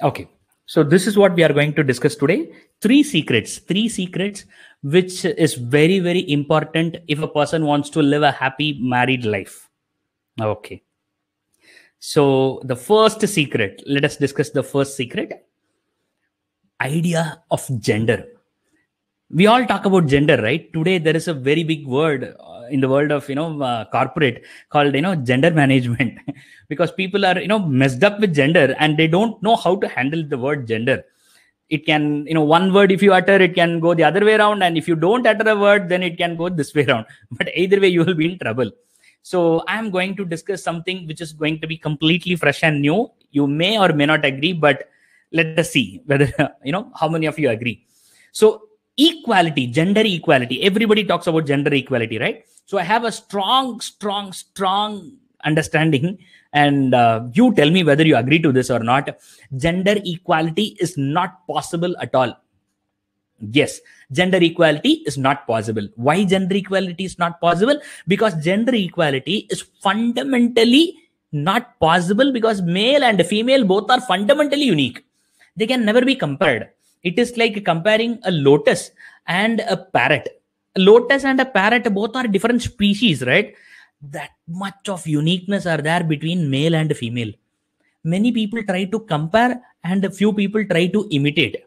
Okay. So this is what we are going to discuss today. Three secrets, which is very, very important if a person wants to live a happy married life. Okay. So the first secret, let us discuss the first secret, idea of gender. We all talk about gender, right? Today there is a very big word in the world of corporate called gender management because people are messed up with gender and they don't know how to handle the word gender. It can one word if you utter, it can go the other way around, and if you don't utter a word, then it can go this way around. But either way you will be in trouble. So I am going to discuss something which is going to be completely fresh and new. You may or may not agree, but let us see whether how many of you agree. So equality, gender equality, everybody talks about gender equality, right? So I have a strong understanding, and you tell me whether you agree to this or not. Gender equality is not possible at all. Yes, gender equality is not possible. Why gender equality is not possible? Because gender equality is fundamentally not possible because male and female both are fundamentally unique. They can never be compared. It is like comparing a lotus and a parrot. A lotus and a parrot both are different species, right? That much of uniqueness are there between male and female. Many people try to compare and a few people try to imitate.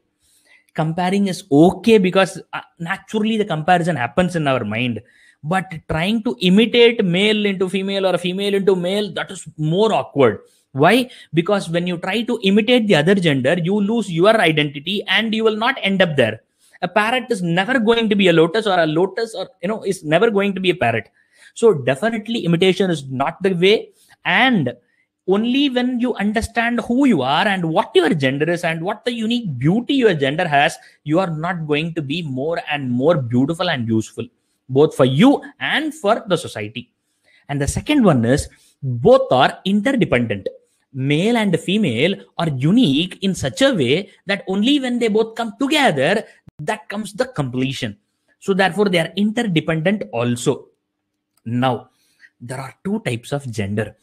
Comparing is okay because naturally the comparison happens in our mind, but trying to imitate male into female or female into male, that is more awkward. Why? Because when you try to imitate the other gender, you lose your identity and you will not end up there. A parrot is never going to be a lotus, or a lotus or is never going to be a parrot. So definitely imitation is not the way. And only when you understand who you are and what your gender is and what the unique beauty your gender has, you are not going to be more and more beautiful and useful, both for you and for the society. And the second one is both are interdependent. Male and female are unique in such a way that only when they both come together, that comes the completion. So therefore they are interdependent also. Now there are two types of gender.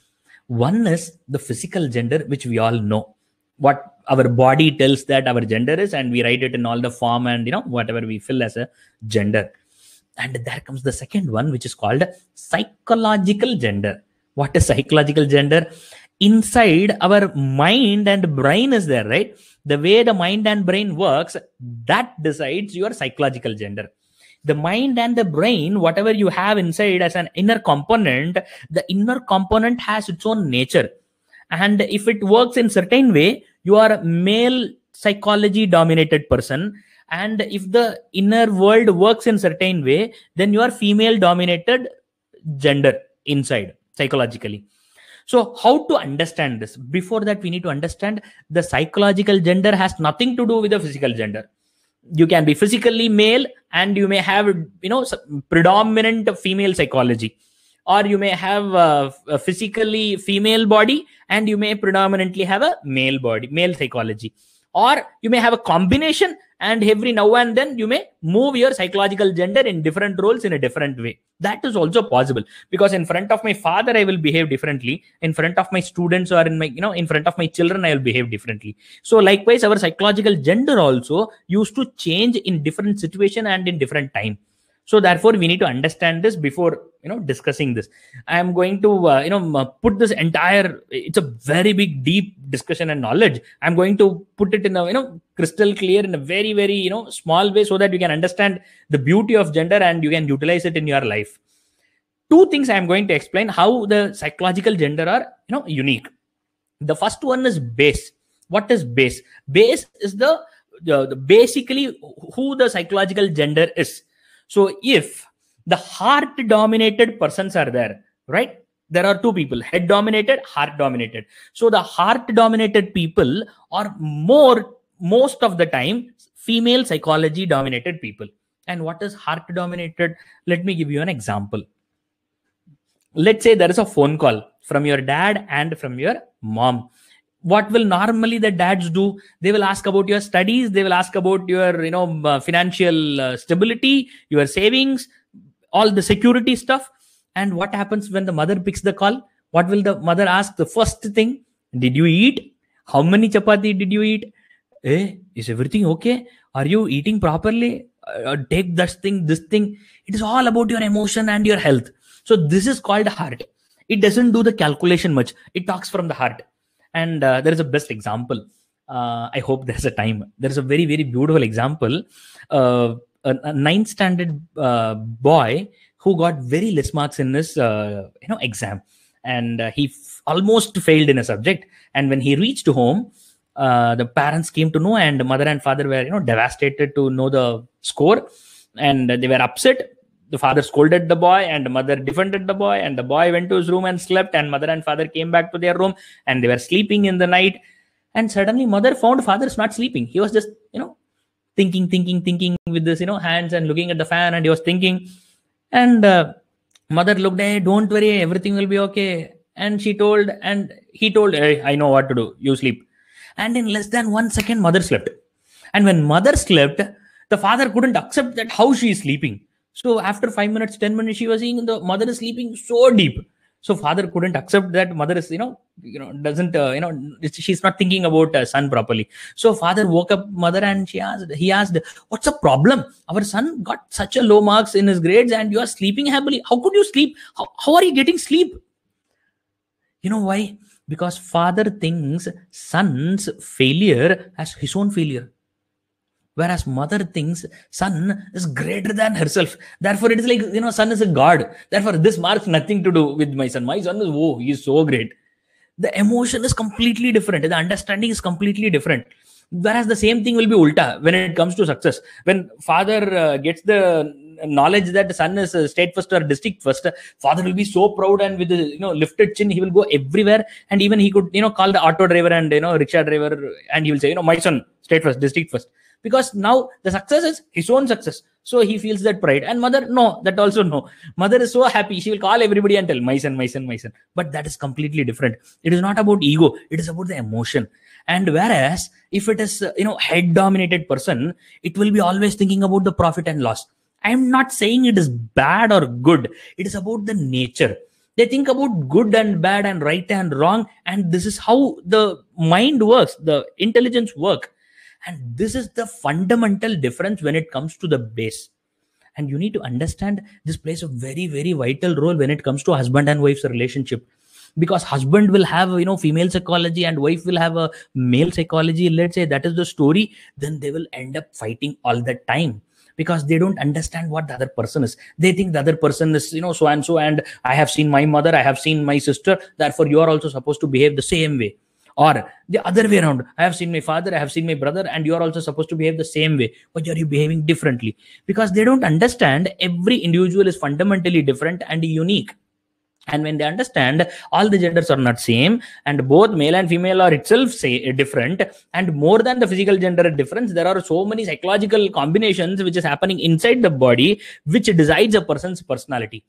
One is the physical gender, which we all know. What our body tells that our gender is, and we write it in all the form and whatever we fill as a gender. And there comes the second one, which is called psychological gender. What is psychological gender? Inside our mind and brain is there, right? The way the mind and brain works, that decides your psychological gender. The mind and the brain, whatever you have inside as an inner component, the inner component has its own nature. And if it works in certain way, you are a male psychology dominated person. And if the inner world works in certain way, then you are female dominated gender inside psychologically. So how to understand this? Before that, we need to understand the psychological gender has nothing to do with the physical gender. You can be physically male and you may have predominant female psychology, or you may have a physically female body and you may predominantly have a male body, male psychology, or you may have a combination, and every now and then you may move your psychological gender in different roles in a different way. That is also possible, because in front of my father I will behave differently, in front of my students or in my in front of my children I will behave differently. So likewise our psychological gender also used to change in different situation and in different time. So therefore we need to understand this before discussing this. I am going to put this entire, it's a very big deep discussion and knowledge. I'm going to put it in a crystal clear in a very very small way, so that you can understand the beauty of gender and you can utilize it in your life. Two things I am going to explain how the psychological gender are unique. The first one is base. What is base? Base is the basically who the psychological gender is. So if the heart dominated persons are there, right? There are two people, head dominated, heart dominated. So the heart dominated people are most of the time female psychology dominated people. And what is heart dominated? Let me give you an example. Let's say there is a phone call from your dad and from your mom. What will normally the dads do? They will ask about your studies, they will ask about your financial stability, your savings, all the security stuff. And what happens when the mother picks the call? What will the mother ask? The first thing, did you eat? How many chapati did you eat? Is everything okay? Are you eating properly? Take this thing. It is all about your emotion and your health. So this is called heart. It doesn't do the calculation much. It talks from the heart. And there is a best example. I hope there's a time. There's a very, very beautiful example. A ninth standard boy who got very less marks in his exam, and he almost failed in a subject. And when he reached home, the parents came to know, and mother and father were devastated to know the score, and they were upset. The father scolded the boy, and mother defended the boy, and the boy went to his room and slept, and mother and father came back to their room, and they were sleeping in the night. And suddenly mother found father's not sleeping. He was just thinking with this hands and looking at the fan, and he was thinking. And mother looked, hey, don't worry, everything will be okay. And he told, hey, I know what to do, you sleep. And in less than 1 second, mother slept. And when mother slept, the father couldn't accept that how she is sleeping. So after 5 minutes, 10 minutes, she was seeing the mother is sleeping so deep. So father couldn't accept that mother is, doesn't, she's not thinking about son properly. So father woke up mother, and he asked, what's the problem? Our son got such a low marks in his grades, and you are sleeping happily. How could you sleep? How are you getting sleep? You know why? Because father thinks son's failure as his own failure, whereas mother thinks son is greater than herself. Therefore, it is like, son is a god. Therefore, this marks nothing to do with my son. My son is, he is so great. The emotion is completely different. The understanding is completely different. Whereas the same thing will be ulta when it comes to success. When father gets the knowledge that the son is state first or district first, father will be so proud, and with the lifted chin, he will go everywhere. And even he could call the auto driver and rickshaw driver, and he will say, my son state first, district first, because now the success is his own success. So he feels that pride. And mother, no, that also no. Mother is so happy, she will call everybody and tell, my son, my son, my son. But that is completely different. It is not about ego, it is about the emotion. And whereas if it is head dominated person, it will be always thinking about the profit and loss. I am not saying it is bad or good. It is about the nature. They think about good and bad and right and wrong, and this is how the mind works, the intelligence work. And this is the fundamental difference when it comes to the base. And you need to understand this plays a very, very vital role when it comes to husband and wife's relationship. Because husband will have female psychology, and wife will have a male psychology. Let's say that is the story. Then they will end up fighting all the time, because they don't understand what the other person is. They think the other person is so and so, and I have seen my mother, I have seen my sister, therefore you are also supposed to behave the same way. Or the other way around, I have seen my father, I have seen my brother, and you are also supposed to behave the same way, but are you behaving differently? Because they don't understand every individual is fundamentally different and unique. And when they understand all the genders are not same, and both male and female are itself different, and more than the physical gender difference, there are so many psychological combinations which is happening inside the body, which decides a person's personality.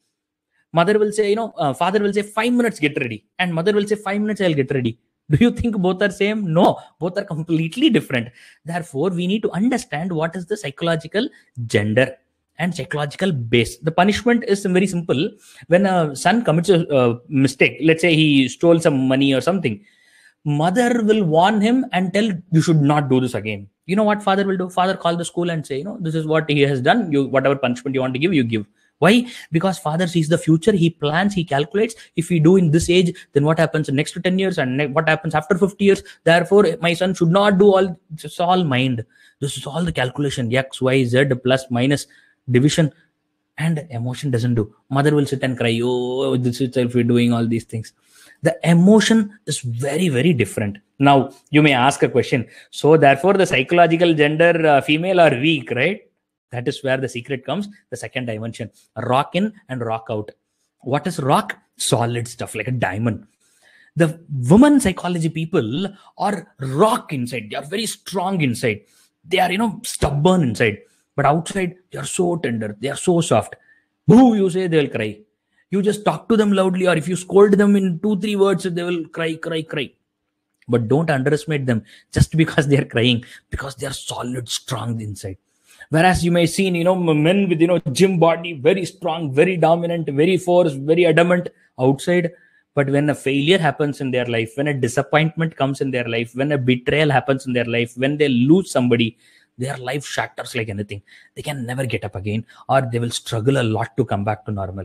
Mother will say, father will say 5 minutes get ready, and mother will say 5 minutes I'll get ready. Do you think both are same? No, both are completely different. Therefore, we need to understand what is the psychological gender and psychological base. The punishment is very simple. When a son commits a mistake, let's say he stole some money or something, mother will warn him and tell, you should not do this again. You know what father will do? Father call the school and say, this is what he has done. You, whatever punishment you want to give, you give. Why? Because father sees the future, he plans, he calculates. If we do in this age, then what happens in next 10 years, and what happens after 50 years? Therefore, my son should not do all. It's all mind. This is all the calculation. X, Y, Z, plus, minus, division. And emotion doesn't do. Mother will sit and cry, oh, this itself we're doing all these things. The emotion is very, very different. Now, you may ask a question. So therefore, the psychological gender, female are weak, right? That is where the secret comes. The second dimension, rock in and rock out. What is rock? Solid stuff like a diamond. The woman psychology people are rock inside. They are very strong inside. They are, stubborn inside. But outside, they are so tender. They are so soft. Boo, you say, they will cry. You just talk to them loudly, or if you scold them in 2-3 words, they will cry. But don't underestimate them just because they are crying, because they are solid, strong inside. Whereas you may see, men with, gym body, very strong, very dominant, very force, very adamant outside, But when a failure happens in their life, when a disappointment comes in their life, when a betrayal happens in their life, when they lose somebody, their life shatters like anything. They can never get up again, or they will struggle a lot to come back to normal.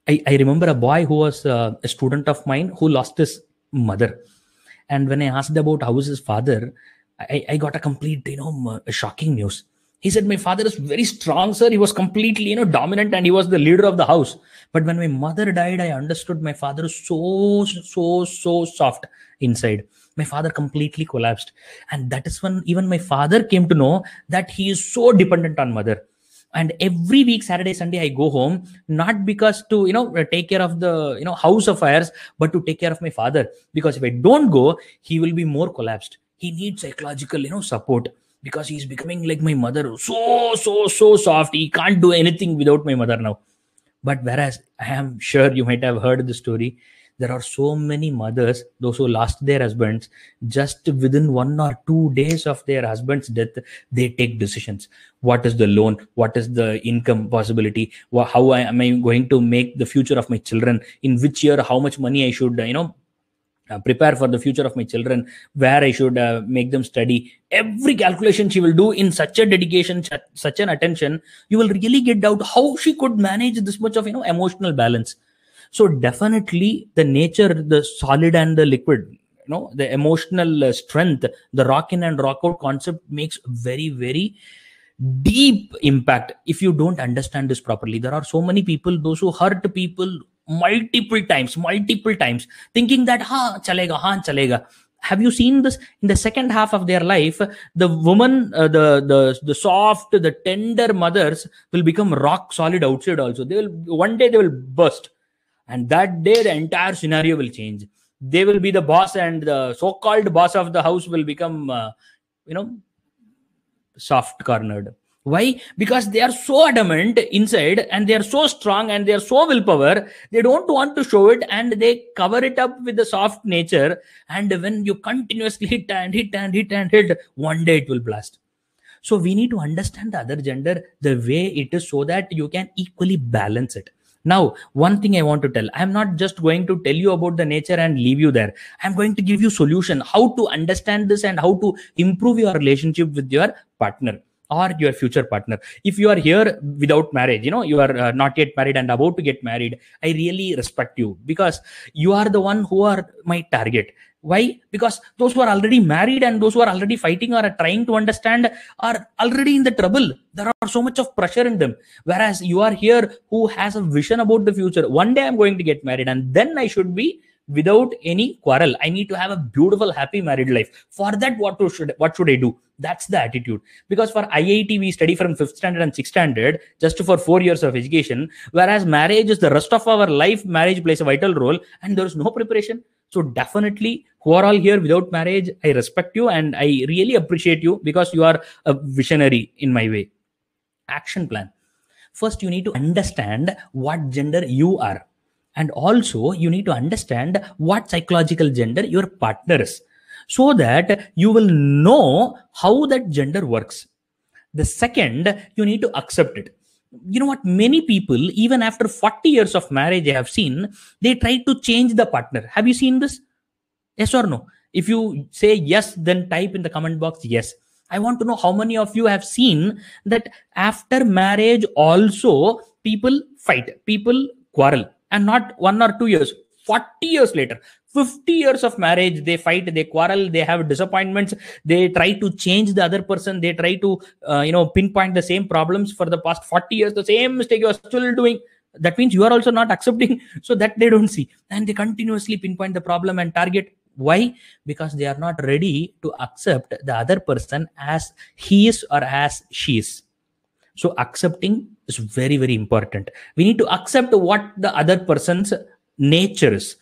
I remember a boy who was a student of mine who lost his mother. And when I asked about how is his father, I got a complete, shocking news. He said, my father is very strong, sir. He was completely, dominant, and he was the leader of the house. But when my mother died, I understood my father is so soft inside. My father completely collapsed. And that is when even my father came to know that he is so dependent on mother. And every week, Saturday, Sunday, I go home, not because to, take care of the, house affairs, but to take care of my father. Because if I don't go, he will be more collapsed. He needs psychological, support, because he's becoming like my mother. So soft. He can't do anything without my mother now. But whereas I am sure you might have heard the story, there are so many mothers, those who lost their husbands, just within 1 or 2 days of their husband's death, they take decisions. What is the loan? What is the income possibility? How am I going to make the future of my children? In which year, how much money I should, prepare for the future of my children, where I should make them study. Every calculation she will do in such a dedication, such an attention. You will really get doubt how she could manage this much of, emotional balance. So definitely the nature, the solid and the liquid, the emotional strength, the rock in and rock out concept makes very, very deep impact if you don't understand this properly. There are so many people, those who hurt people multiple times, thinking that, chalega. Have you seen this in the second half of their life? The woman, the soft, the tender mothers will become rock solid outside also. One day they will burst. And that day, the entire scenario will change. They will be the boss, and the so-called boss of the house will become, soft-cornered. Why? Because they are so adamant inside, and they are so strong, and they are so willpower. They don't want to show it, and they cover it up with the soft nature. And when you continuously hit, one day it will blast. So we need to understand the other gender the way it is, so that you can equally balance it. Now, one thing I want to tell, I'm not just going to tell you about the nature and leave you there. I'm going to give you solution, how to understand this and how to improve your relationship with your partner or your future partner. If you are here without marriage, you are not yet married and about to get married, I really respect you, because you are the one who are my target. Why? Because those who are already married and those who are already fighting or are trying to understand are already in the trouble. There are so much of pressure in them. Whereas you are here who has a vision about the future. One day I'm going to get married, and then I should be without any quarrel. I need to have a beautiful, happy married life. For that, what should I do? That's the attitude. Because for IIT, we study from 5th standard and 6th standard just for 4 years of education. Whereas marriage is the rest of our life. Marriage plays a vital role, and there is no preparation. So definitely, who are all here without marriage, I respect you and I really appreciate you, because you are a visionary in my way. Action plan. First, you need to understand what gender you are. And also, you need to understand what psychological gender your partner is, so that you will know how that gender works. The second, you need to accept it. You know what? Many people, even after 40 years of marriage, I have seen, they try to change the partner. Have you seen this? Yes or no? If you say yes, then type in the comment box yes. I want to know how many of you have seen that after marriage also people fight, people quarrel, and not 1 or 2 years, 40 years later, 50 years of marriage, they fight, they quarrel, they have disappointments, they try to change the other person, they try to pinpoint the same problems for the past 40 years, the same mistake you are still doing. That means you are also not accepting, so that they don't see, and they continuously pinpoint the problem and target. Why? Because they are not ready to accept the other person as he is or as she is. So accepting is very, very important. We need to accept what the other person's nature is.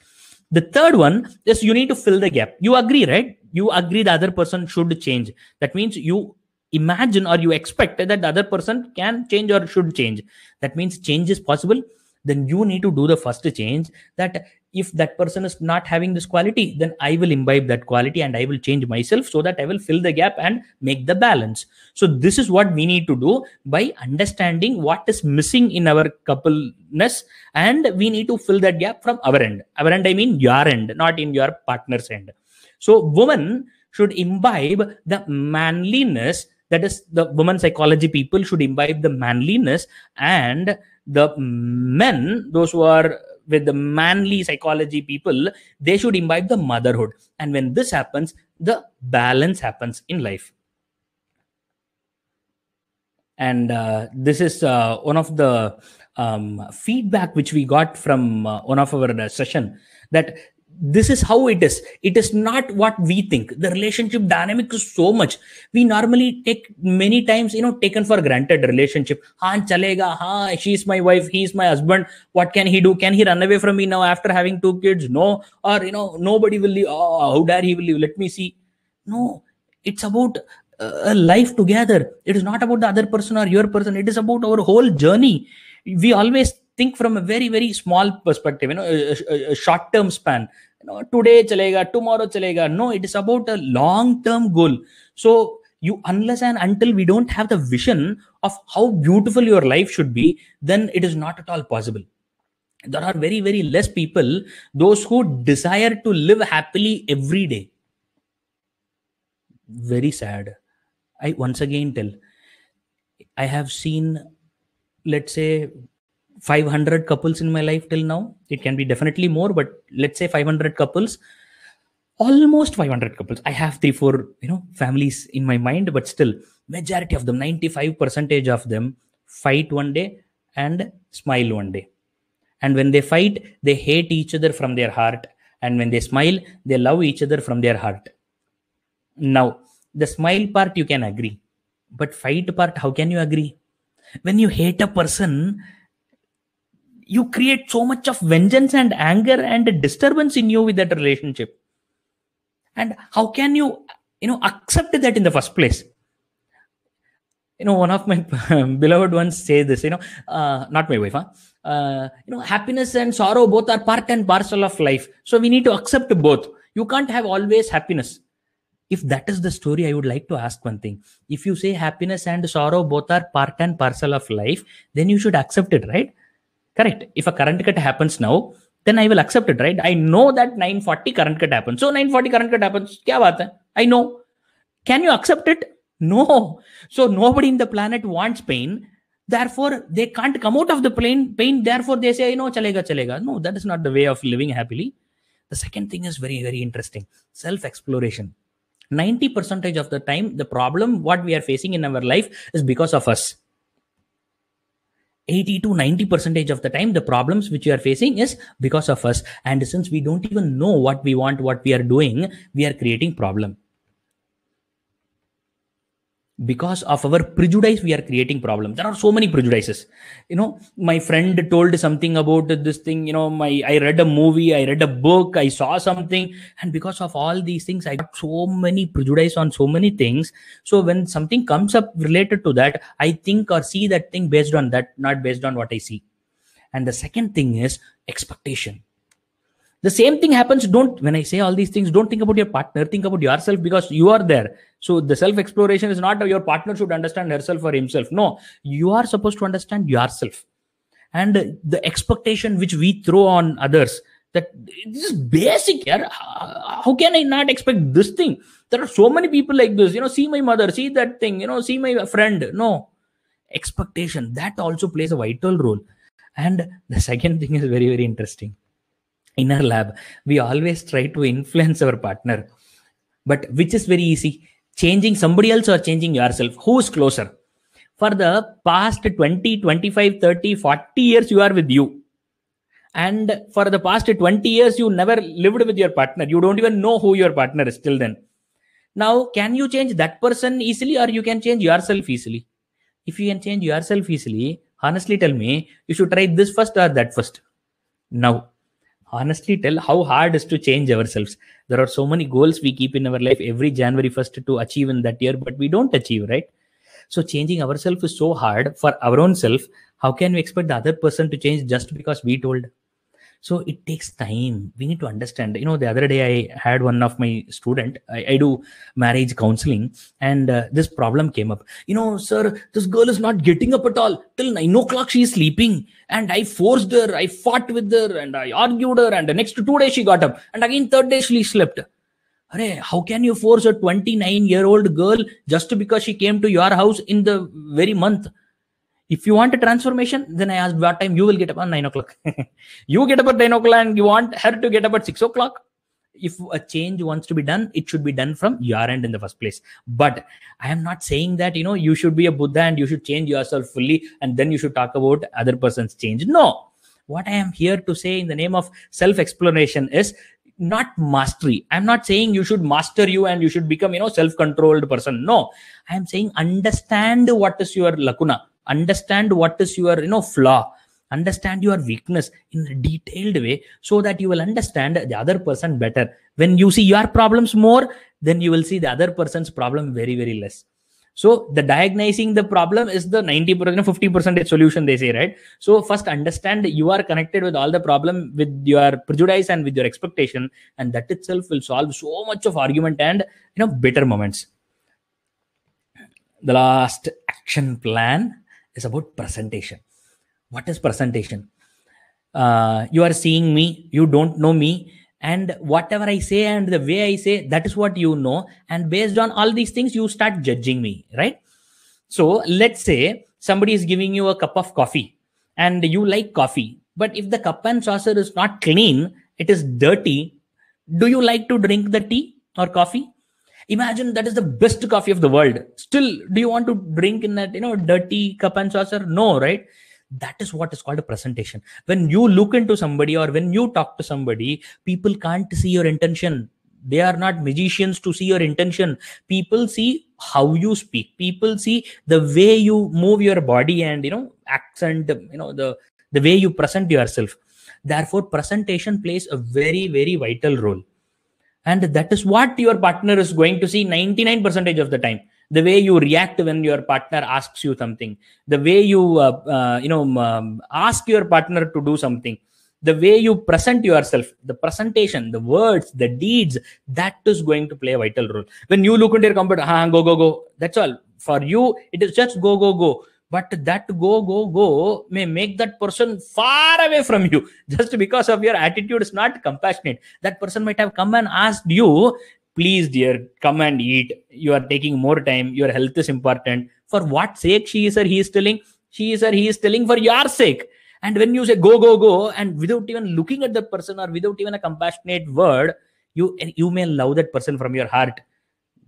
The third one is you need to fill the gap. You agree, right? You agree the other person should change. That means you imagine or you expect that the other person can change or should change. That means change is possible. Then you need to do the first change, that if that person is not having this quality, then I will imbibe that quality and I will change myself so that I will fill the gap and make the balance. So this is what we need to do by understanding what is missing in our coupleness, and we need to fill that gap from our end. Our end, I mean your end, not in your partner's end. So woman should imbibe the manliness, that is the woman psychology people should imbibe the manliness, and the men, those who are with the manly psychology people, they should imbibe the motherhood. And when this happens, the balance happens in life. And this is one of the feedback which we got from one of our session, that this is how it is. It is not what we think. The relationship dynamic is so much. We normally take many times, taken for granted relationship. Haan chalega, haan, she's my wife, he's my husband. What can he do? Can he run away from me now after having 2 kids? No. Or, nobody will leave. Oh, how dare he will leave? Let me see. No, it's about a life together. It is not about the other person or your person. It is about our whole journey. We always think from a very, very small perspective, a short-term span. Today chalega, tomorrow chalega. No, it is about a long-term goal. So unless and until we don't have the vision of how beautiful your life should be, then it is not at all possible. There are very, very less people, those who desire to live happily every day. Very sad. I once again tell, I have seen, let's say, 500 couples in my life till now. It can be definitely more, but let's say 500 couples, almost 500 couples. I have 3-4 families in my mind, but still majority of them, 95% of them, fight one day and smile one day. And when they fight, they hate each other from their heart, and when they smile, they love each other from their heart. Now the smile part you can agree, but fight part, how can you agree? When you hate a person, you create so much of vengeance and anger and disturbance in you with that relationship. And how can you, accept that in the first place? One of my beloved ones say this, not my wife, happiness and sorrow both are part and parcel of life. So we need to accept both. You can't have always happiness. If that is the story, I would like to ask one thing. If you say happiness and sorrow both are part and parcel of life, then you should accept it, right? Correct. If a current cut happens now, then I will accept it, right? I know that 940 current cut happens. So 940 current cut happens. Kya baat hai? I know. Can you accept it? No. So nobody in the planet wants pain. Therefore, they can't come out of the pain. Therefore, they say, chalega. No, that is not the way of living happily. The second thing is very, very interesting. Self-exploration. 90% of the time, the problem what we are facing in our life is because of us. 80 to 90% of the time, the problems which we are facing is because of us. And since we don't even know what we want, what we are doing, we are creating problem. Because of our prejudice, we are creating problems. There are so many prejudices. My friend told something about this thing. I read a movie, I read a book, I saw something, and because of all these things, I got so many prejudice on so many things. So when something comes up related to that, I think or see that thing based on that, not based on what I see. And the second thing is expectation. The same thing happens. When I say all these things, don't think about your partner, think about yourself, because you are there. So the self-exploration is not your partner should understand herself or himself. No, you are supposed to understand yourself. And the expectation which we throw on others, that this is basic. How can I not expect this thing? There are so many people like this. See my mother, see that thing, see my friend. No, expectation, that also plays a vital role. And the second thing is very, very interesting. In our lab, we always try to influence our partner, but which is very easy? Changing somebody else or changing yourself? Who is closer? For the past 20, 25, 30, 40 years, you are with you. And for the past 20 years, you never lived with your partner. You don't even know who your partner is till then. Now, can you change that person easily, or you can change yourself easily? If you can change yourself easily, honestly tell me, you should try this first or that first. Now, honestly tell how hard it is to change ourselves. There are so many goals we keep in our life every January 1st to achieve in that year, but we don't achieve, right? So changing ourselves is so hard for our own self. How can we expect the other person to change just because we told? So it takes time. We need to understand. The other day I had one of my student. I do marriage counseling, and this problem came up. Sir, this girl is not getting up at all. Till 9 o'clock she is sleeping, and I forced her. I fought with her, and I argued her. And the next 2 days she got up, and again third day she slept. Arey, how can you force a 29-year-old girl just because she came to your house in the very month? If you want a transformation, then I asked what time you will get up on 9 o'clock. You get up at 9 o'clock and you want her to get up at 6 o'clock. If a change wants to be done, it should be done from your end in the first place. But I am not saying that, you should be a Buddha and you should change yourself fully and then you should talk about other person's change. No. What I am here to say in the name of self-exploration is not mastery. I'm not saying you should master you and you should become, self-controlled person. No. I am saying understand what is your lacuna. Understand what is your flaw, understand your weakness in a detailed way, so that you will understand the other person better. When you see your problems more, then you will see the other person's problem very, very less. So the diagnosing the problem is the 90%, 50% solution, they say, right? So first understand you are connected with all the problem with your prejudice and with your expectation, and that itself will solve so much of argument and bitter moments. The last action plan is about presentation. What is presentation? You are seeing me, you don't know me, and whatever I say and the way I say, that is what you know. And based on all these things, you start judging me, right? So let's say somebody is giving you a cup of coffee and you like coffee, but if the cup and saucer is not clean, it is dirty, do you like to drink the tea or coffee? Imagine that is the best coffee of the world. Still, do you want to drink in that, dirty cup and saucer? No, right? That is what is called a presentation. When you look into somebody or when you talk to somebody, people can't see your intention. They are not magicians to see your intention. People see how you speak. People see the way you move your body and, accent, the way you present yourself. Therefore, presentation plays a very, very vital role. And that is what your partner is going to see 99% of the time. The way you react when your partner asks you something, the way you ask your partner to do something, the way you present yourself, the presentation, the words, the deeds, that is going to play a vital role. When you look into your computer, go, that's all. For you, it is just go. But that go may make that person far away from you just because of your attitude is not compassionate. That person might have come and asked you, please, dear, come and eat. You are taking more time. Your health is important. For what sake she is or he is telling? She is or he is telling for your sake. And when you say go, and without even looking at the person or without even a compassionate word, you may love that person from your heart.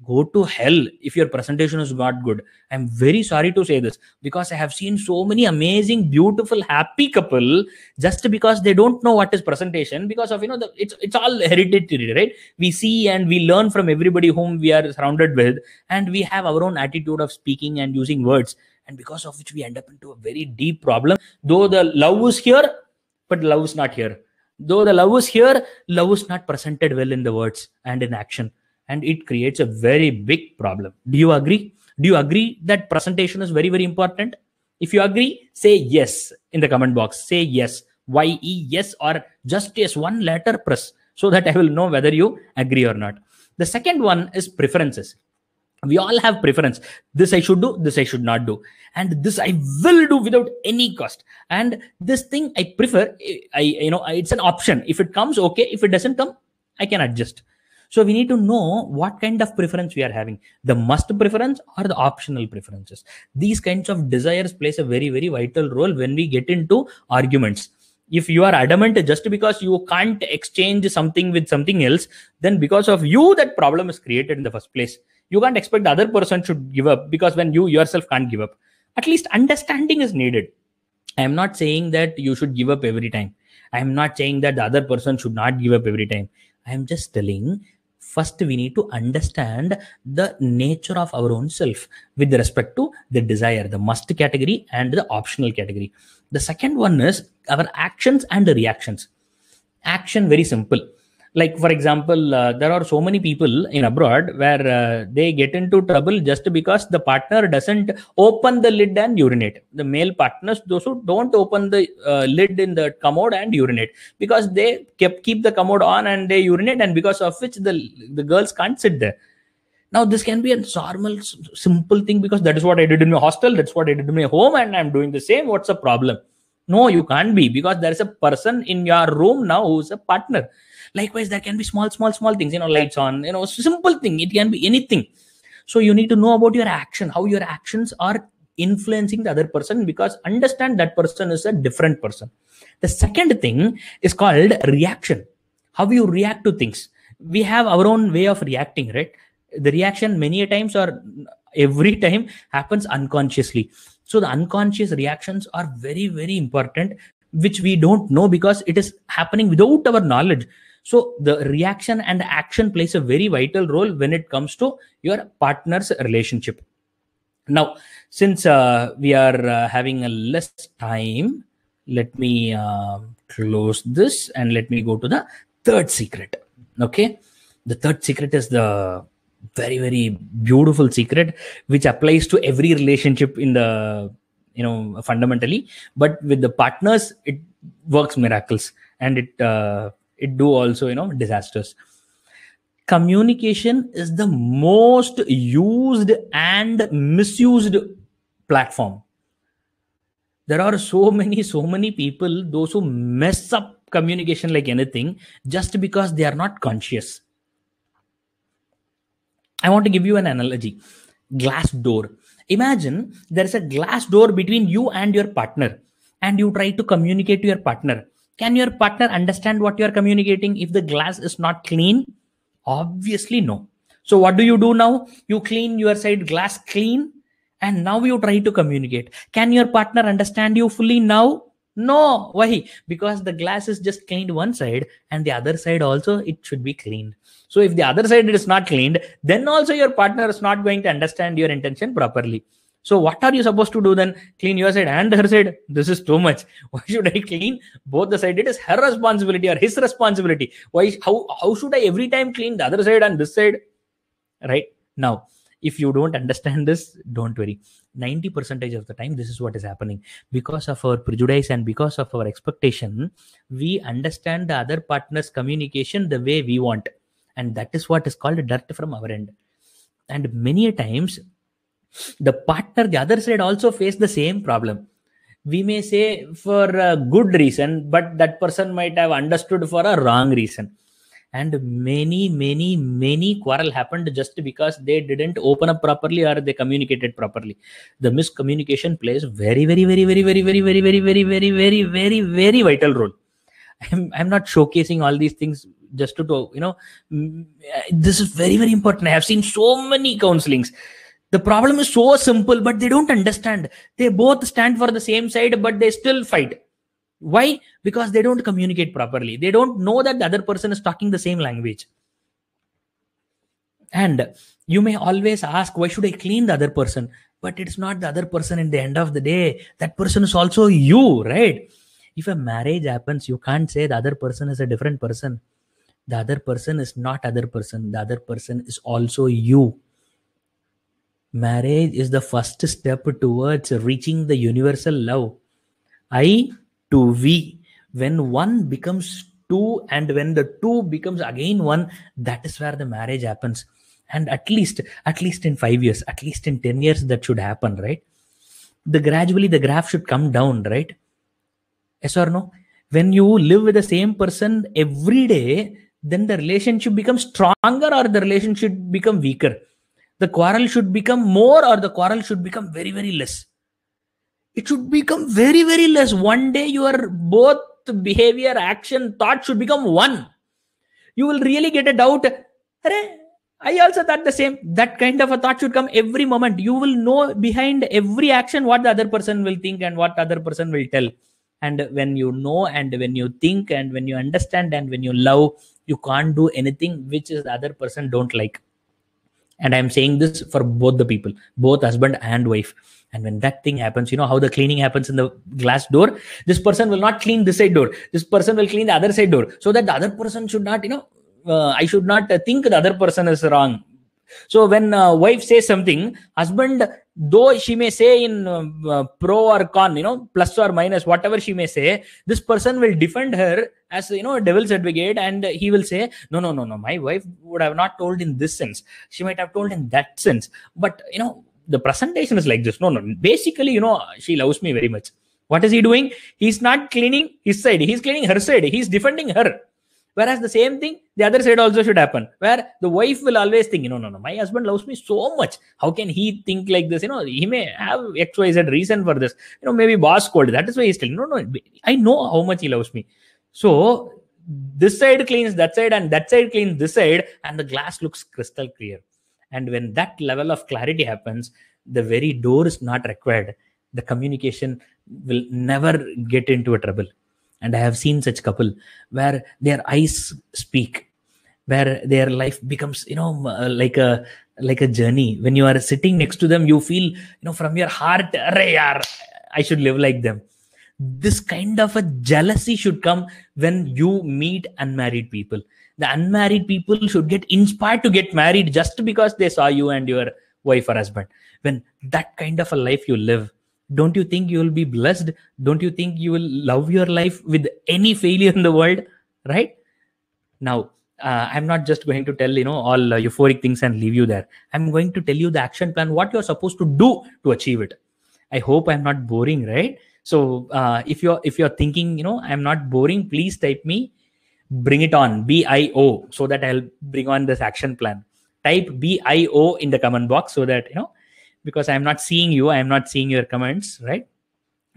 Go to hell if your presentation is not good. I'm very sorry to say this, because I have seen so many amazing, beautiful, happy couple just because they don't know what is presentation, because of it's all hereditary, right? We see and we learn from everybody whom we are surrounded with, and we have our own attitude of speaking and using words, and because of which we end up into a very deep problem. Though the love is here, but love is not here. Though the love is here, love is not presented well in the words and in action. And it creates a very big problem. Do you agree? Do you agree that presentation is very, very important? If you agree, say yes in the comment box. Say yes. Y-E, yes, or just yes, one letter press, so that I will know whether you agree or not. The second one is preferences. We all have preference. This I should do, this I should not do. And this I will do without any cost. And this thing I prefer, it's an option. If it comes, okay. If it doesn't come, I can adjust. So we need to know what kind of preference we are having, the must preference or the optional preferences. These kinds of desires plays a very, very vital role when we get into arguments. If you are adamant just because you can't exchange something with something else, then because of you, that problem is created in the first place. You can't expect the other person should give up, because when you yourself can't give up, at least understanding is needed. I am not saying that you should give up every time. I am not saying that the other person should not give up every time. I am just telling, first we need to understand the nature of our own self with respect to the desire, the must category and the optional category. The second one is our actions and reactions. Action, very simple. Like for example, there are so many people in abroad where they get into trouble just because the partner doesn't open the lid and urinate. The male partners, those who don't open the lid in the commode and urinate, because they keep the commode on and they urinate, and because of which the girls can't sit there. Now this can be a normal simple thing, because that is what I did in my hostel, that's what I did in my home, and I'm doing the same. What's the problem? No, you can't be, because there is a person in your room now who's a partner. Likewise, there can be small things, lights on, simple thing. It can be anything. So you need to know about your action, how your actions are influencing the other person, because understand that person is a different person. The second thing is called reaction. How you react to things. We have our own way of reacting, right? The reaction many a times or every time happens unconsciously. So the unconscious reactions are very, very important, which we don't know because it is happening without our knowledge. So the reaction and action plays a very vital role when it comes to your partner's relationship. Now, since we are having a less time, let me close this and let me go to the third secret. Okay, the third secret is the very, very beautiful secret, which applies to every relationship in the fundamentally, but with the partners it works miracles, and it do also disasters. Communication is the most used and misused platform. There are so many people, those who mess up communication like anything, just because they are not conscious. I want to give you an analogy. Glass door. Imagine there is a glass door between you and your partner, and you try to communicate to your partner. Can your partner understand what you are communicating if the glass is not clean? Obviously no. So what do you do now? You clean your side glass clean, and now you try to communicate. Can your partner understand you fully now? No. Why? Because the glass is just cleaned one side, and the other side also it should be cleaned. So if the other side is not cleaned, then also your partner is not going to understand your intention properly. So what are you supposed to do then? Clean your side and her side? This is too much. Why should I clean both the side? It is her responsibility or his responsibility. Why? How should I every time clean the other side and this side? Right? Now, if you don't understand this, don't worry. 90% of the time, this is what is happening. Because of our prejudice and because of our expectation, we understand the other partner's communication the way we want. And that is what is called dirt from our end. And many a times, the partner, the other side also face the same problem. We may say for a good reason, but that person might have understood for a wrong reason. And many quarrel happened just because they didn't open up properly or they communicated properly. The miscommunication plays very vital role. I'm not showcasing all these things just to this is very important. I have seen so many counselings. The problem is so simple, but they don't understand. They both stand for the same side, but they still fight. Why? Because they don't communicate properly. They don't know that the other person is talking the same language. And you may always ask, why should I clean the other person? But it's not the other person in the end of the day. That person is also you, right? If a marriage happens, you can't say the other person is a different person. The other person is not other person. The other person is also you. Marriage is the first step towards reaching the universal love. I to we. When one becomes two and when the two becomes again one, that is where the marriage happens. And at least in 5 years, at least in 10 years, that should happen, right? Gradually the graph should come down, right? Yes or no? When you live with the same person every day, then the relationship becomes stronger or the relationship become weaker. The quarrel should become more or the quarrel should become very less. It should become very less. One day your both behavior, action, thought should become one. You will really get a doubt. I also thought the same. That kind of a thought should come every moment. You will know behind every action what the other person will think and what the other person will tell. And when you know and when you think and when you understand and when you love, you can't do anything which is the other person don't like. And I'm saying this for both the people, both husband and wife. And when that thing happens, you know how the cleaning happens in the glass door? This person will not clean this side door. This person will clean the other side door, so that the other person should not, I should not think the other person is wrong. So when wife says something, husband, though she may say in pro or con, plus or minus, whatever she may say, this person will defend her as a devil's advocate, and he will say, no, my wife would have not told in this sense. She might have told in that sense. But the presentation is like this. No. Basically, she loves me very much. What is he doing? He's not cleaning his side. He's cleaning her side. He's defending her. Whereas the same thing, the other side also should happen, where the wife will always think, no, my husband loves me so much. How can he think like this? He may have XYZ reason for this. Maybe boss scolded. That is why he's telling, no, I know how much he loves me. So this side cleans that side and that side cleans this side, and the glass looks crystal clear. And when that level of clarity happens, the very door is not required. The communication will never get into a trouble. And I have seen such couple where their eyes speak, where their life becomes, like a journey. When you are sitting next to them, you feel, from your heart, I should live like them. This kind of a jealousy should come when you meet unmarried people. The unmarried people should get inspired to get married just because they saw you and your wife or husband. When that kind of a life you live, don't you think you will be blessed? Don't you think you will love your life with any failure in the world? Right? Now, I'm not just going to tell, all euphoric things and leave you there. I'm going to tell you the action plan, what you're supposed to do to achieve it. I hope I'm not boring, right? So if you're thinking, I'm not boring, please type me, bring it on, BIO, so that I'll bring on this action plan. Type BIO in the comment box so that, because I'm not seeing you, I'm not seeing your comments, right?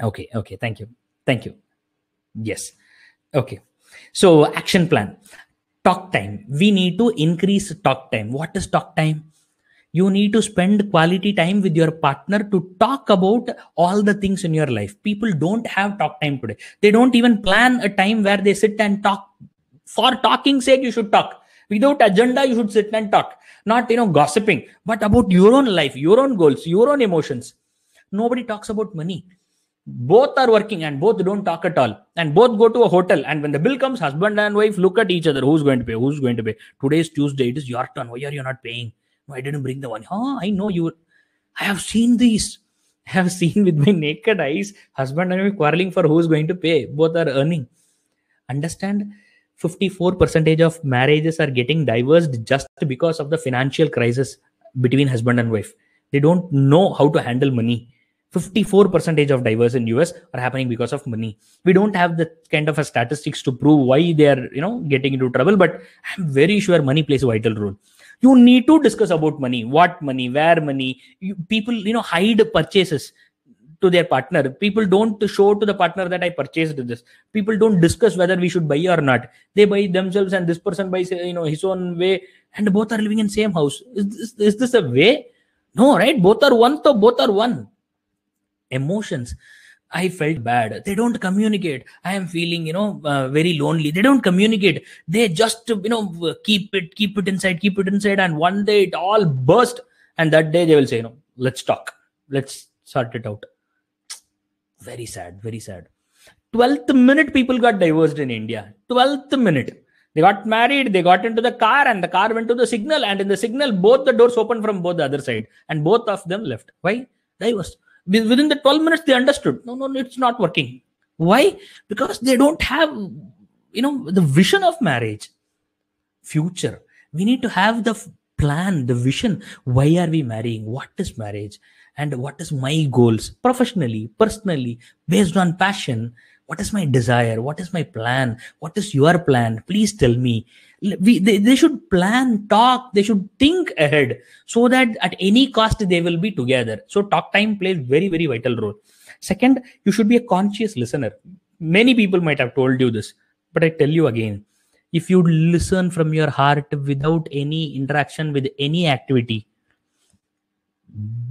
Okay. Thank you. Yes. Okay. So action plan, talk time. We need to increase talk time. What is talk time? You need to spend quality time with your partner to talk about all the things in your life. People don't have talk time today. They don't even plan a time where they sit and talk. For talking's sake, you should talk. Without agenda, you should sit and talk. Not, gossiping, but about your own life, your own goals, your own emotions. Nobody talks about money. Both are working and both don't talk at all. And both go to a hotel. And when the bill comes, husband and wife look at each other. Who's going to pay? Who's going to pay? Today is Tuesday. It is your turn. Why are you not paying? No, I didn't bring the money. I know you. I have seen these. I have seen with my naked eyes, husband and wife quarreling for who's going to pay. Both are earning. Understand? 54% of marriages are getting divorced just because of the financial crisis between husband and wife. They don't know how to handle money. 54% of divorce in US are happening because of money. We don't have the kind of a statistics to prove why they are, getting into trouble, but I'm very sure money plays a vital role. You need to discuss about money, what money, where money. People, hide purchases to their partner. People don't show to the partner that I purchased this. People don't discuss whether we should buy or not. They buy themselves and this person buys, his own way, and both are living in same house. Is this a way? No, right? Both are one, so both are one. Emotions. I felt bad. They don't communicate. I am feeling, very lonely. They don't communicate. They just, keep it inside. And one day it all burst. And that day they will say, let's talk. Let's sort it out. Very sad, very sad. 12th minute people got divorced in India. 12th minute. They got married, they got into the car, and the car went to the signal. And in the signal, both the doors opened from both the other side. And both of them left. Why? Divorced. Within the 12 minutes, they understood. No, it's not working. Why? Because they don't have, the vision of marriage. Future. We need to have the plan, the vision. Why are we marrying? What is marriage? And what is my goals? Professionally, personally, based on passion. What is my desire? What is my plan? What is your plan? Please tell me. They should plan, talk, they should think ahead so that at any cost they will be together. So talk time plays very, very vital role. Second, you should be a conscious listener. Many people might have told you this, but I tell you again, if you listen from your heart without any interaction with any activity,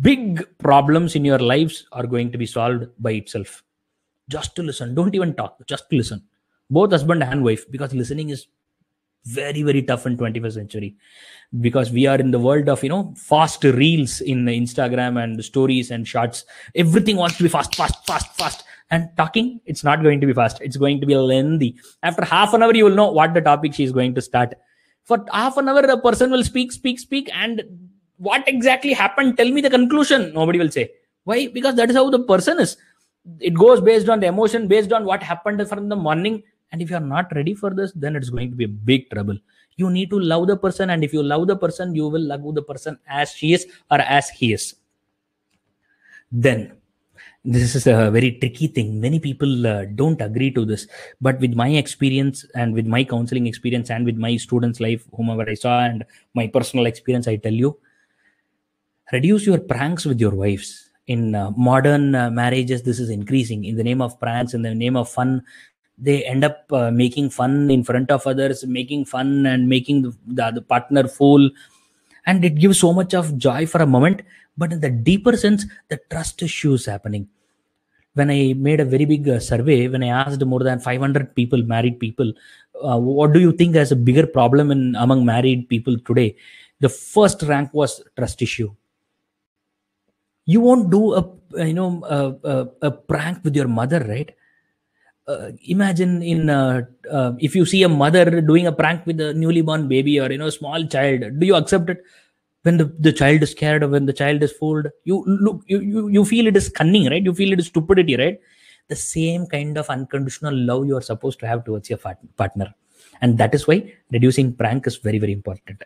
big problems in your lives are going to be solved by itself. Just to listen. Don't even talk. Just to listen. Both husband and wife, because listening is very, very tough in 21st century, because we are in the world of, fast reels in Instagram and stories and shots. Everything wants to be fast. And talking, it's not going to be fast. It's going to be lengthy. After half an hour, you will know what the topic she is going to start. For half an hour, a person will speak, and what exactly happened? Tell me the conclusion. Nobody will say. Why? Because that is how the person is. It goes based on the emotion, based on what happened from the morning. And if you are not ready for this, then it's going to be a big trouble. You need to love the person, and if you love the person, you will love the person as she is or as he is. Then this is a very tricky thing. Many people don't agree to this, but with my experience and with my counseling experience and with my students life, whomever I saw, and my personal experience, I tell you, reduce your pranks with your wives. In modern marriages, this is increasing. In the name of pranks, in the name of fun, they end up making fun in front of others, making fun and making the partner fool, and it gives so much of joy for a moment, but in the deeper sense, the trust issues happening. When I made a very big survey, when I asked more than 500 people, married people, what do you think as a bigger problem in among married people today? The first rank was trust issue. You won't do a prank with your mother, right? Imagine if you see a mother doing a prank with a newly born baby or small child, do you accept it? When the child is scared or when the child is fooled, you feel it is cunning, right? You feel it is stupidity, right? The same kind of unconditional love you are supposed to have towards your partner. And that is why reducing prank is very, very important.